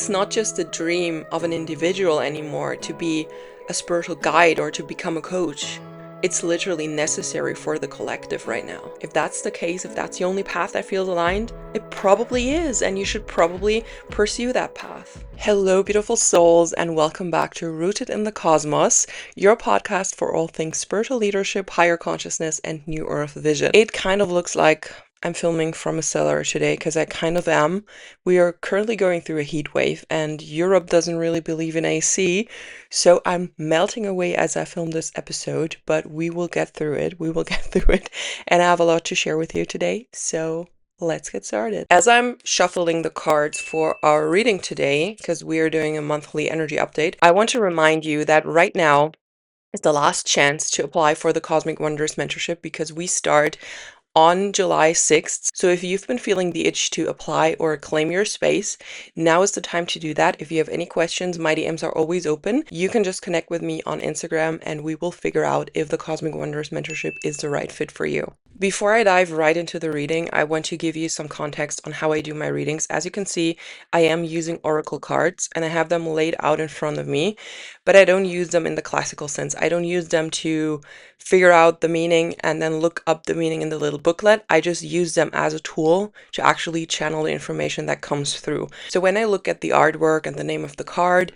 It's not just a dream of an individual anymore to be a spiritual guide or to become a coach. It's literally necessary for the collective right now. If that's the case, if that's the only path that feels aligned, it probably is, and you should probably pursue that path. Hello, beautiful souls, and welcome back to Rooted in the Cosmos, your podcast for all things spiritual leadership, higher consciousness, and New Earth vision. It kind of looks like I'm filming from a cellar today because I kind of am. We are currently going through a heat wave, and Europe doesn't really believe in AC, so I'm melting away as I film this episode, but we will get through it. We will get through it, and I have a lot to share with you today, so let's get started. As I'm shuffling the cards for our reading today, because we are doing a monthly energy update, I want to remind you that right now is the last chance to apply for the Cosmic Wonders Mentorship because we start on July 6th. So if you've been feeling the itch to apply or claim your space, now is the time to do that. If you have any questions, my DMs are always open. You can just connect with me on Instagram and we will figure out if the Cosmic Wonders Mentorship is the right fit for you. Before I dive right into the reading, I want to give you some context on how I do my readings. As you can see, I am using oracle cards and I have them laid out in front of me, but I don't use them in the classical sense. I don't use them to figure out the meaning and then look up the meaning in the little booklet. I just use them as a tool to actually channel the information that comes through. So when I look at the artwork and the name of the card,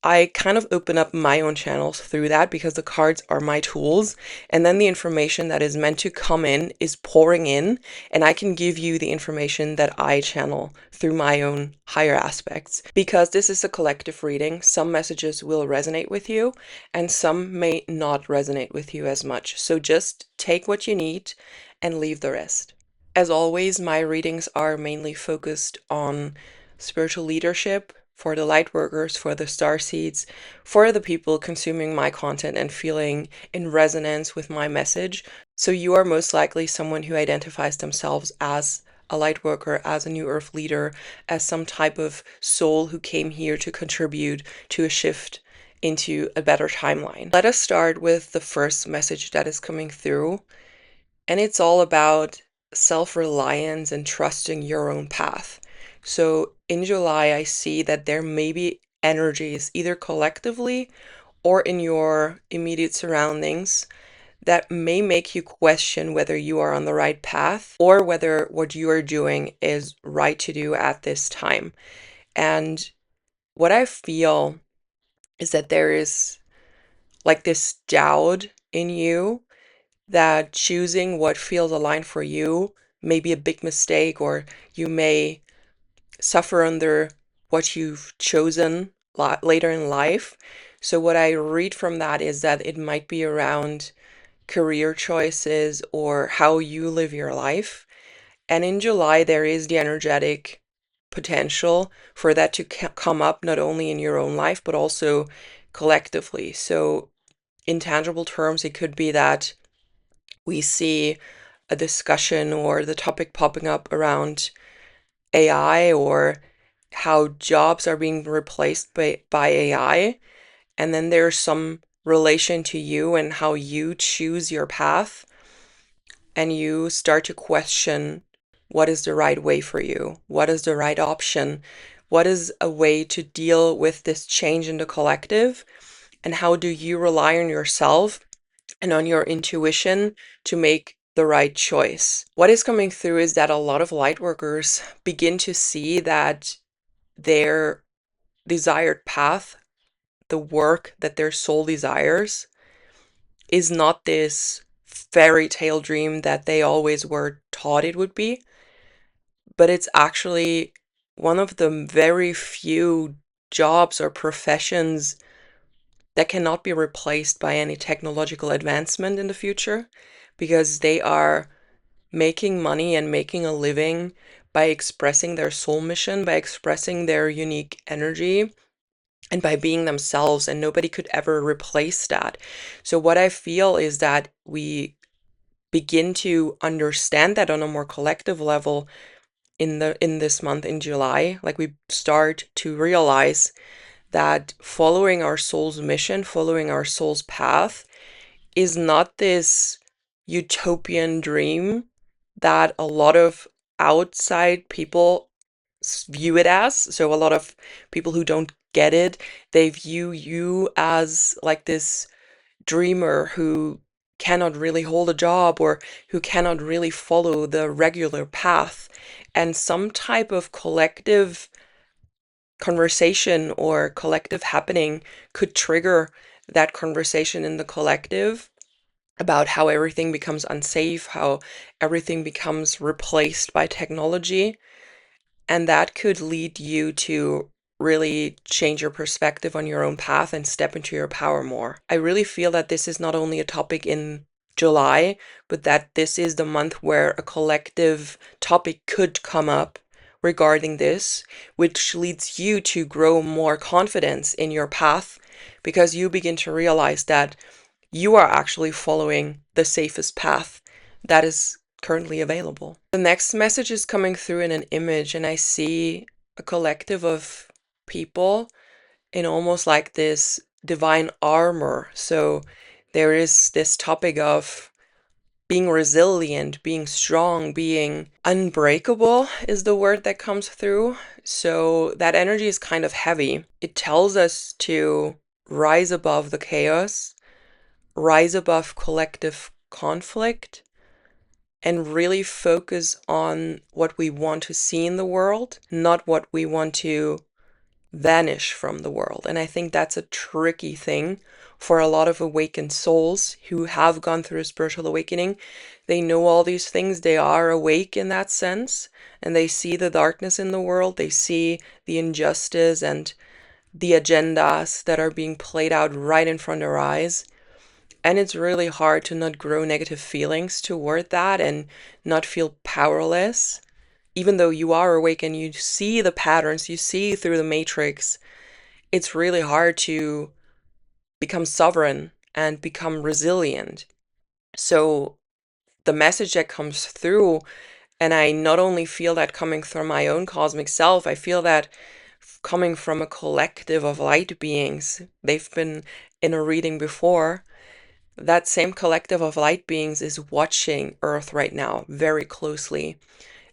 I kind of open up my own channels through that because the cards are my tools. And then the information that is meant to come in is pouring in, and I can give you the information that I channel through my own higher aspects. Because this is a collective reading, some messages will resonate with you and some may not resonate with you as much. So just take what you need and leave the rest. As always, my readings are mainly focused on spiritual leadership, for the light workers, for the starseeds, for the people consuming my content and feeling in resonance with my message. So you are most likely someone who identifies themselves as a light worker, as a new earth leader, as some type of soul who came here to contribute to a shift into a better timeline. Let us start with the first message that is coming through, and it's all about self-reliance and trusting your own path. So in July, I see that there may be energies, either collectively or in your immediate surroundings, that may make you question whether you are on the right path or whether what you are doing is right to do at this time. And what I feel is that there is like this doubt in you that choosing what feels aligned for you may be a big mistake, or you may suffer under what you've chosen later in life. So, what I read from that is that it might be around career choices or how you live your life. And in July, there is the energetic potential for that to come up not only in your own life, but also collectively. So, in tangible terms, it could be that we see a discussion or the topic popping up around AI or how jobs are being replaced by AI. And then there's some relation to you and how you choose your path. And you start to question what is the right way for you? What is the right option? What is a way to deal with this change in the collective? And how do you rely on yourself and on your intuition to make the right choice? What is coming through is that a lot of light workers begin to see that their desired path, the work that their soul desires, is not this fairy tale dream that they always were taught it would be, but it's actually one of the very few jobs or professions that cannot be replaced by any technological advancement in the future, because they are making money and making a living by expressing their soul mission, by expressing their unique energy, and by being themselves, and nobody could ever replace that. So what I feel is that we begin to understand that on a more collective level in this month in July. Like, we start to realize that following our soul's mission, following our soul's path, is not this utopian dream that a lot of outside people view it as. So a lot of people who don't get it, they view you as like this dreamer who cannot really hold a job or who cannot really follow the regular path. And some type of collective conversation or collective happening could trigger that conversation in the collective about how everything becomes unsafe, how everything becomes replaced by technology. And that could lead you to really change your perspective on your own path and step into your power more. I really feel that this is not only a topic in July, but that this is the month where a collective topic could come up regarding this, which leads you to grow more confidence in your path because you begin to realize that you are actually following the safest path that is currently available. The next message is coming through in an image, and I see a collective of people in almost like this divine armor. So there is this topic of being resilient, being strong, being unbreakable is the word that comes through. So that energy is kind of heavy. It tells us to rise above the chaos, rise above collective conflict, and really focus on what we want to see in the world, not what we want to vanish from the world. And I think that's a tricky thing for a lot of awakened souls who have gone through a spiritual awakening. They know all these things, they are awake in that sense, and they see the darkness in the world, they see the injustice and the agendas that are being played out right in front of our eyes. And it's really hard to not grow negative feelings toward that and not feel powerless. Even though you are awake and you see the patterns, you see through the matrix, it's really hard to become sovereign and become resilient. So the message that comes through, and I not only feel that coming from my own cosmic self, I feel that coming from a collective of light beings. They've been in a reading before. That same collective of light beings is watching Earth right now very closely.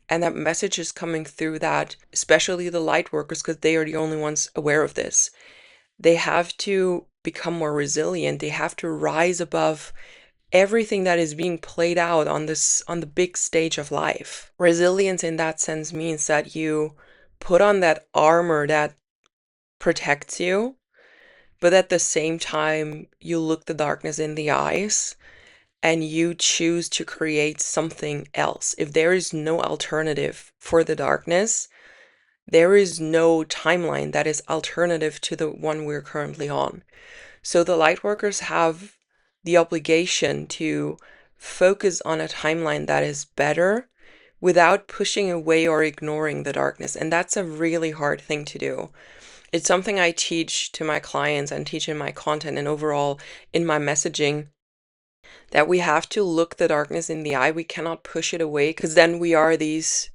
And that message is coming through that, especially the light workers, because they are the only ones aware of this. They have to become more resilient. They have to rise above everything that is being played out on the big stage of life. Resilience in that sense means that you put on that armor that protects you, but at the same time you look the darkness in the eyes and you choose to create something else. If there is no alternative for the darkness, there is no timeline that is alternative to the one we're currently on. So the lightworkers have the obligation to focus on a timeline that is better without pushing away or ignoring the darkness. And that's a really hard thing to do. It's something I teach to my clients and teach in my content and overall in my messaging, that we have to look the darkness in the eye. We cannot push it away because then we are these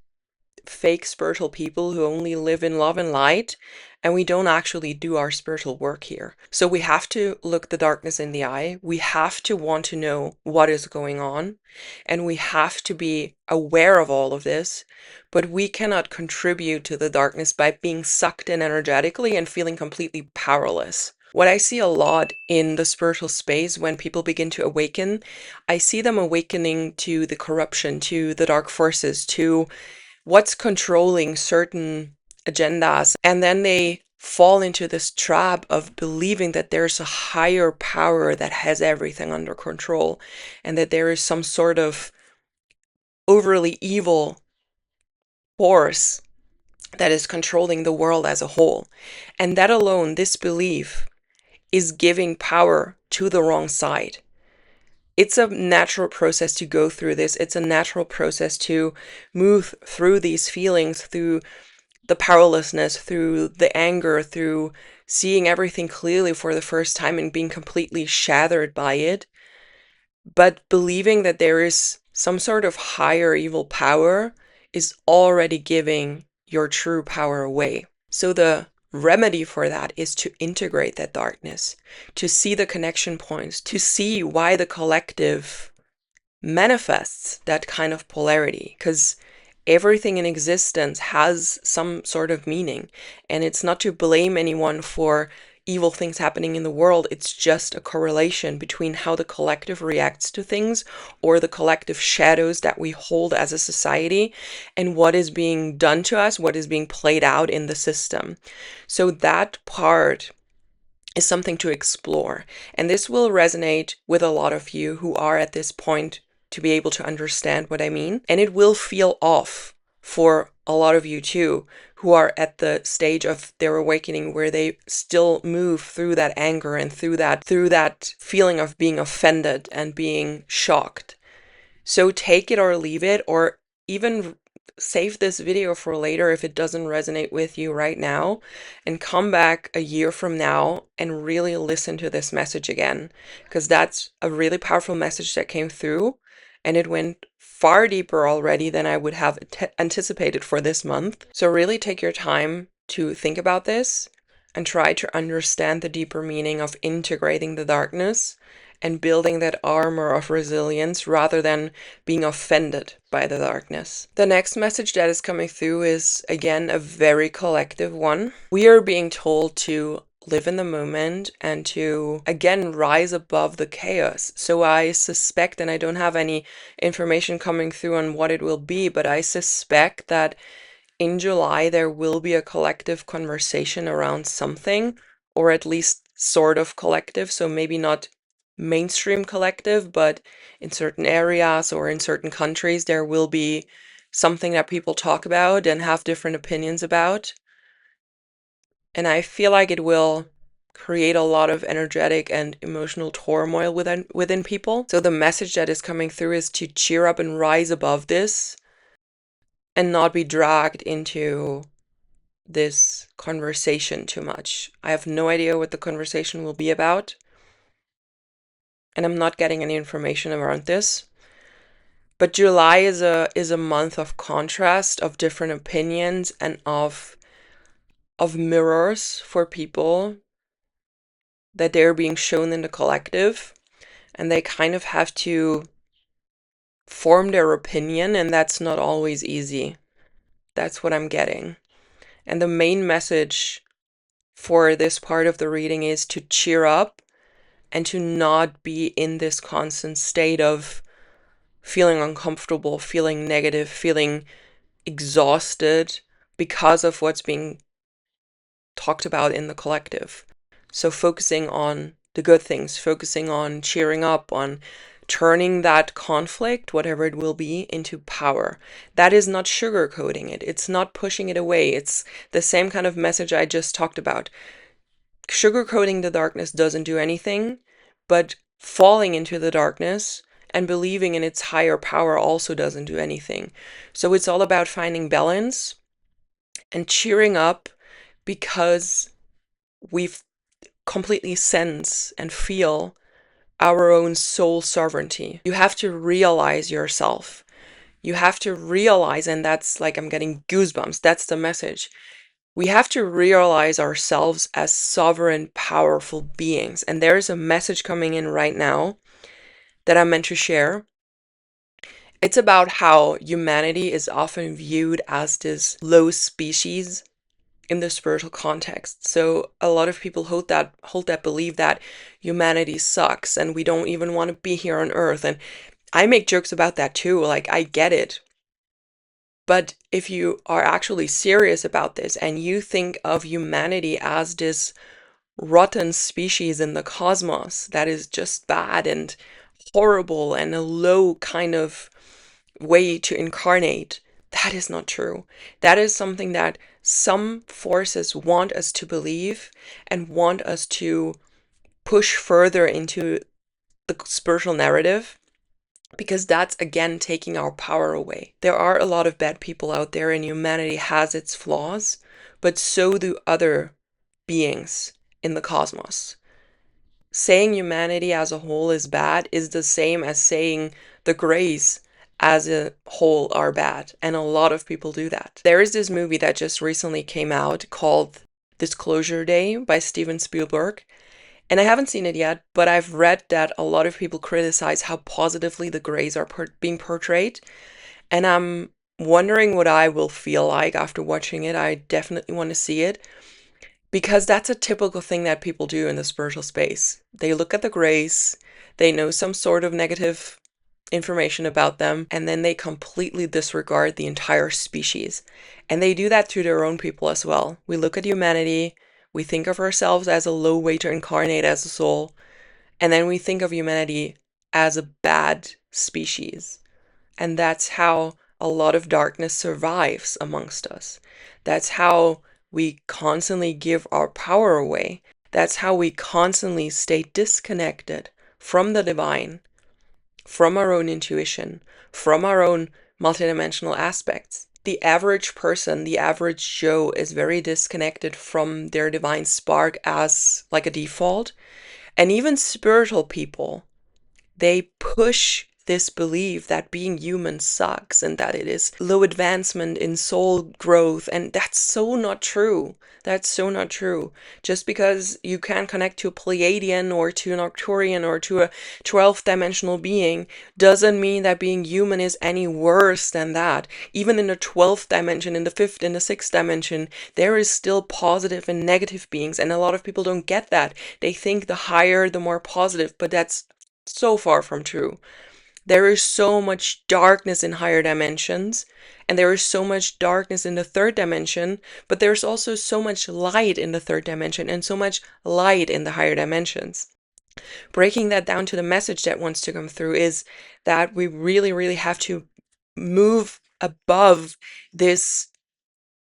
fake spiritual people who only live in love and light, and we don't actually do our spiritual work here. So we have to look the darkness in the eye. We have to want to know what is going on, and we have to be aware of all of this, but we cannot contribute to the darkness by being sucked in energetically and feeling completely powerless. What I see a lot in the spiritual space when people begin to awaken, I see them awakening to the corruption, to the dark forces, to what's controlling certain agendas. And then they fall into this trap of believing that there's a higher power that has everything under control and that there is some sort of overly evil force that is controlling the world as a whole. And that alone, this belief, is giving power to the wrong side. It's a natural process to go through this. It's a natural process to move through these feelings, through the powerlessness, through the anger, through seeing everything clearly for the first time and being completely shattered by it. But believing that there is some sort of higher evil power is already giving your true power away. So the remedy for that is to integrate that darkness, to see the connection points, to see why the collective manifests that kind of polarity. Because everything in existence has some sort of meaning. And it's not to blame anyone for evil things happening in the world. It's just a correlation between how the collective reacts to things, or the collective shadows that we hold as a society, and what is being done to us, what is being played out in the system. So that part is something to explore. And this will resonate with a lot of you who are at this point to be able to understand what I mean. And it will feel off for a lot of you too, who are at the stage of their awakening where they still move through that anger and through that feeling of being offended and being shocked. So take it or leave it, or even save this video for later if it doesn't resonate with you right now, and come back a year from now and really listen to this message again, because that's a really powerful message that came through, and it went far deeper already than I would have anticipated for this month. So really take your time to think about this and try to understand the deeper meaning of integrating the darkness and building that armor of resilience rather than being offended by the darkness. The next message that is coming through is, again, a very collective one. We are being told to live in the moment and to, again, rise above the chaos. So I suspect, and I don't have any information coming through on what it will be, but I suspect that in July there will be a collective conversation around something, or at least sort of collective. So maybe not mainstream collective, but in certain areas or in certain countries, there will be something that people talk about and have different opinions about. And I feel like it will create a lot of energetic and emotional turmoil within people. So the message that is coming through is to cheer up and rise above this and not be dragged into this conversation too much. I have no idea what the conversation will be about, and I'm not getting any information around this. But July is a month of contrast, of different opinions, and of mirrors for people that they're being shown in the collective, and they kind of have to form their opinion, and that's not always easy. That's what I'm getting. And the main message for this part of the reading is to cheer up and to not be in this constant state of feeling uncomfortable, feeling negative, feeling exhausted because of what's being talked about in the collective. So focusing on the good things, focusing on cheering up, on turning that conflict, whatever it will be, into power. That is not sugarcoating it. It's not pushing it away. It's the same kind of message I just talked about. Sugarcoating the darkness doesn't do anything, but falling into the darkness and believing in its higher power also doesn't do anything. So it's all about finding balance and cheering up, because we completely sense and feel our own soul sovereignty. You have to realize yourself. You have to realize, and that's like, I'm getting goosebumps. That's the message. We have to realize ourselves as sovereign, powerful beings. And there's a message coming in right now that I'm meant to share. It's about how humanity is often viewed as this low species in the spiritual context. So a lot of people hold that belief that humanity sucks and we don't even want to be here on Earth. And I make jokes about that too. Like, I get it. But if you are actually serious about this and you think of humanity as this rotten species in the cosmos that is just bad and horrible and a low kind of way to incarnate, that is not true. That is something that some forces want us to believe and want us to push further into the spiritual narrative, because that's, again, taking our power away. There are a lot of bad people out there, and humanity has its flaws, but so do other beings in the cosmos. Saying humanity as a whole is bad is the same as saying the Greys as a whole are bad, and a lot of people do that. There is this movie that just recently came out called Disclosure Day by Steven Spielberg, and I haven't seen it yet, but I've read that a lot of people criticize how positively the Greys are being portrayed, and I'm wondering what I will feel like after watching it. I definitely want to see it because that's a typical thing that people do in the spiritual space. They look at the grace, they know some sort of negative information about them, and then they completely disregard the entire species. And they do that to their own people as well. We look at humanity, we think of ourselves as a low way to incarnate as a soul, and then we think of humanity as a bad species. And that's how a lot of darkness survives amongst us. That's how we constantly give our power away. That's how we constantly stay disconnected from the divine, from our own intuition, from our own multidimensional aspects. The average person, the average Joe, is very disconnected from their divine spark as like a default. And even spiritual people, they push this belief that being human sucks and that it is low advancement in soul growth. And that's so not true. That's so not true. Just because you can connect to a Pleiadian or to an Arcturian or to a 12th dimensional being doesn't mean that being human is any worse than that. Even in the 12th dimension, in the 5th, in the 6th dimension, there is still positive and negative beings. And a lot of people don't get that. They think the higher, the more positive, but that's so far from true. There is so much darkness in higher dimensions, and there is so much darkness in the third dimension, but there's also so much light in the third dimension and so much light in the higher dimensions. Breaking that down to the message that wants to come through is that we really, really have to move above this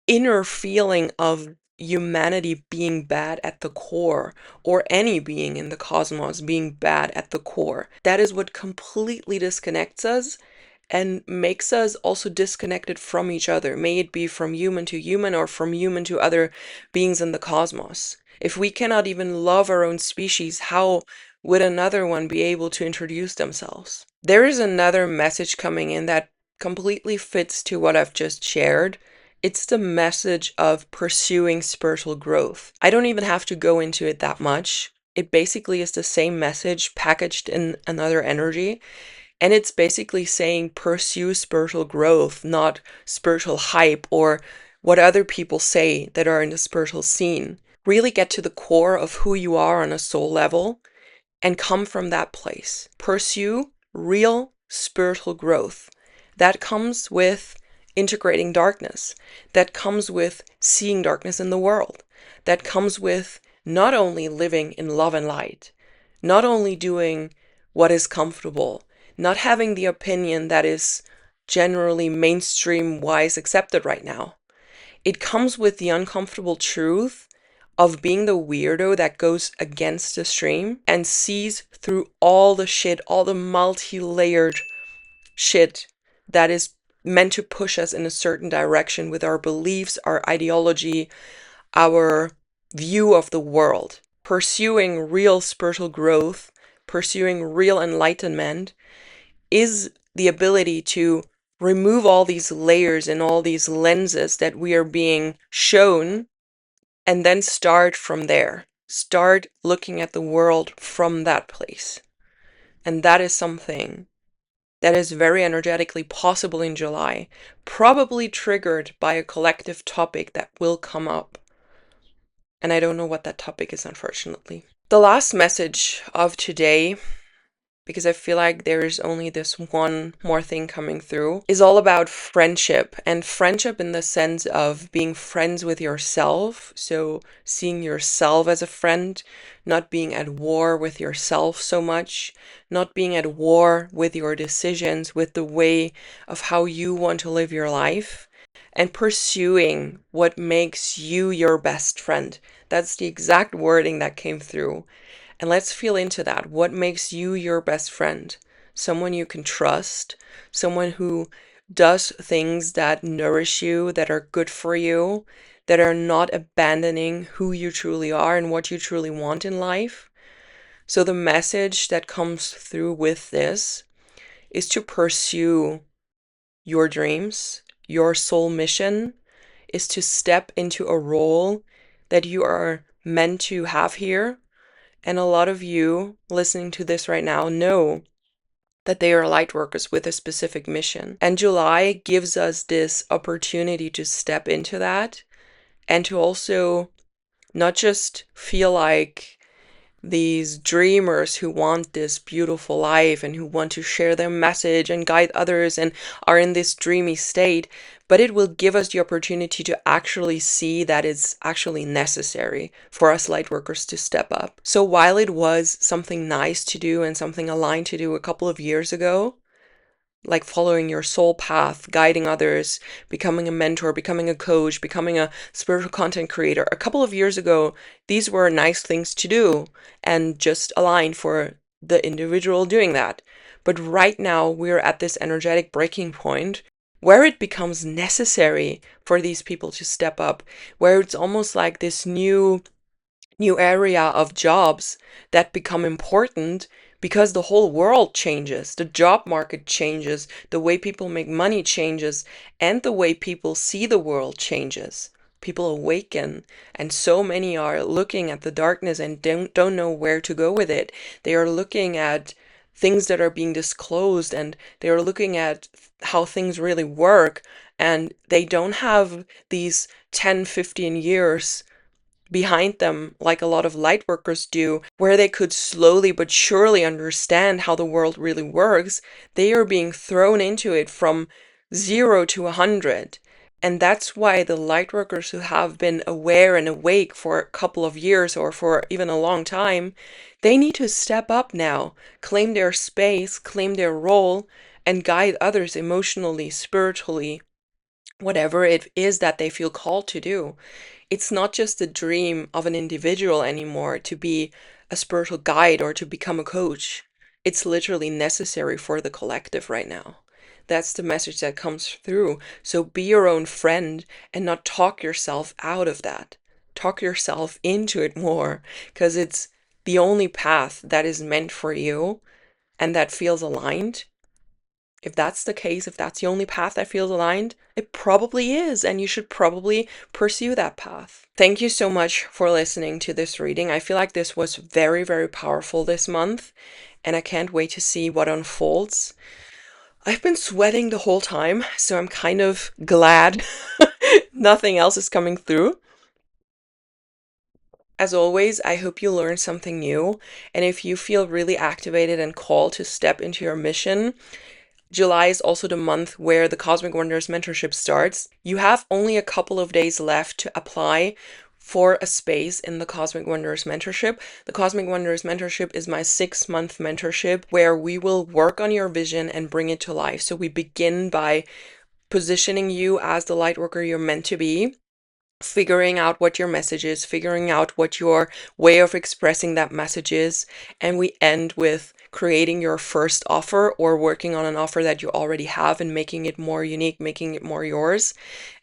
inner feeling of humanity being bad at the core, or any being in the cosmos being bad at the core. That is what completely disconnects us and makes us also disconnected from each other, may it be from human to human or from human to other beings in the cosmos. If we cannot even love our own species, how would another one be able to introduce themselves? There is another message coming in that completely fits to what I've just shared. It's the message of pursuing spiritual growth. I don't even have to go into it that much. It basically is the same message packaged in another energy. And it's basically saying pursue spiritual growth, not spiritual hype or what other people say that are in the spiritual scene. Really get to the core of who you are on a soul level and come from that place. Pursue real spiritual growth. That comes with integrating darkness. That comes with seeing darkness in the world. That comes with not only living in love and light, not only doing what is comfortable, not having the opinion that is generally mainstream wise accepted right now. It comes with the uncomfortable truth of being the weirdo that goes against the stream and sees through all the shit, all the multi-layered shit that is meant to push us in a certain direction with our beliefs, our ideology, our view of the world. Pursuing real spiritual growth, pursuing real enlightenment is the ability to remove all these layers and all these lenses that we are being shown and then start from there. Start looking at the world from that place. And that is something that is very energetically possible in July, probably triggered by a collective topic that will come up. And I don't know what that topic is, unfortunately. The last message of today, because I feel like there is only this one more thing coming through, is all about friendship. And friendship in the sense of being friends with yourself. So seeing yourself as a friend, not being at war with yourself so much, not being at war with your decisions, with the way of how you want to live your life, and pursuing what makes you your best friend. That's the exact wording that came through. And let's feel into that. What makes you your best friend? Someone you can trust, someone who does things that nourish you, that are good for you, that are not abandoning who you truly are and what you truly want in life. So the message that comes through with this is to pursue your dreams. Your soul mission is to step into a role that you are meant to have here. And a lot of you listening to this right now know that they are light workers with a specific mission. And July gives us this opportunity to step into that and to also not just feel like these dreamers who want this beautiful life and who want to share their message and guide others and are in this dreamy state, but it will give us the opportunity to actually see that it's actually necessary for us light workers to step up. So while it was something nice to do and something aligned to do a couple of years ago, like following your soul path, guiding others, becoming a mentor, becoming a coach, becoming a spiritual content creator. A couple of years ago, these were nice things to do and just aligned for the individual doing that. But right now, we're at this energetic breaking point where it becomes necessary for these people to step up, where it's almost like this new area of jobs that become important because the whole world changes, the job market changes, the way people make money changes, and the way people see the world changes. People awaken, and so many are looking at the darkness and don't know where to go with it. They are looking at things that are being disclosed, and they are looking at how things really work, and they don't have these 10, 15 years behind them like a lot of light workers do, where they could slowly but surely understand how the world really works. They are being thrown into it from 0 to 100. And that's why the light workers who have been aware and awake for a couple of years or for even a long time, they need to step up now, claim their space, claim their role, and guide others emotionally, spiritually, whatever it is that they feel called to do. It's not just a dream of an individual anymore to be a spiritual guide or to become a coach. It's literally necessary for the collective right now. That's the message that comes through. So be your own friend and not talk yourself out of that. Talk yourself into it more, because it's the only path that is meant for you and that feels aligned. If that's the case, if that's the only path that feels aligned, it probably is, and you should probably pursue that path. Thank you so much for listening to this reading. I feel like this was very, very powerful this month, and I can't wait to see what unfolds. I've been sweating the whole time, so I'm kind of glad nothing else is coming through. As always, I hope you learned something new, and if you feel really activated and called to step into your mission, July is also the month where the Cosmic Wonders mentorship starts. You have only a couple of days left to apply for a space in the Cosmic Wonders mentorship. The Cosmic Wonders mentorship is my 6-month mentorship where we will work on your vision and bring it to life. So we begin by positioning you as the light worker you're meant to be, figuring out what your message is, figuring out what your way of expressing that message is, and we end with creating your first offer or working on an offer that you already have and making it more unique, making it more yours,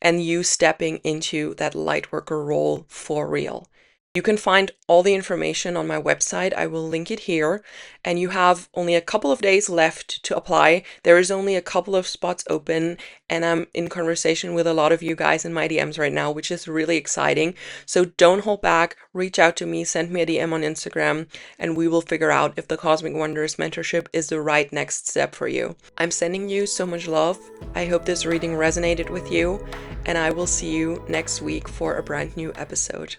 and you stepping into that light worker role for real. You can find all the information on my website. I will link it here. And you have only a couple of days left to apply. There is only a couple of spots open, and I'm in conversation with a lot of you guys in my DMs right now, which is really exciting. So don't hold back. Reach out to me, send me a DM on Instagram, and we will figure out if the Cosmic Wonders mentorship is the right next step for you. I'm sending you so much love. I hope this reading resonated with you, and I will see you next week for a brand new episode.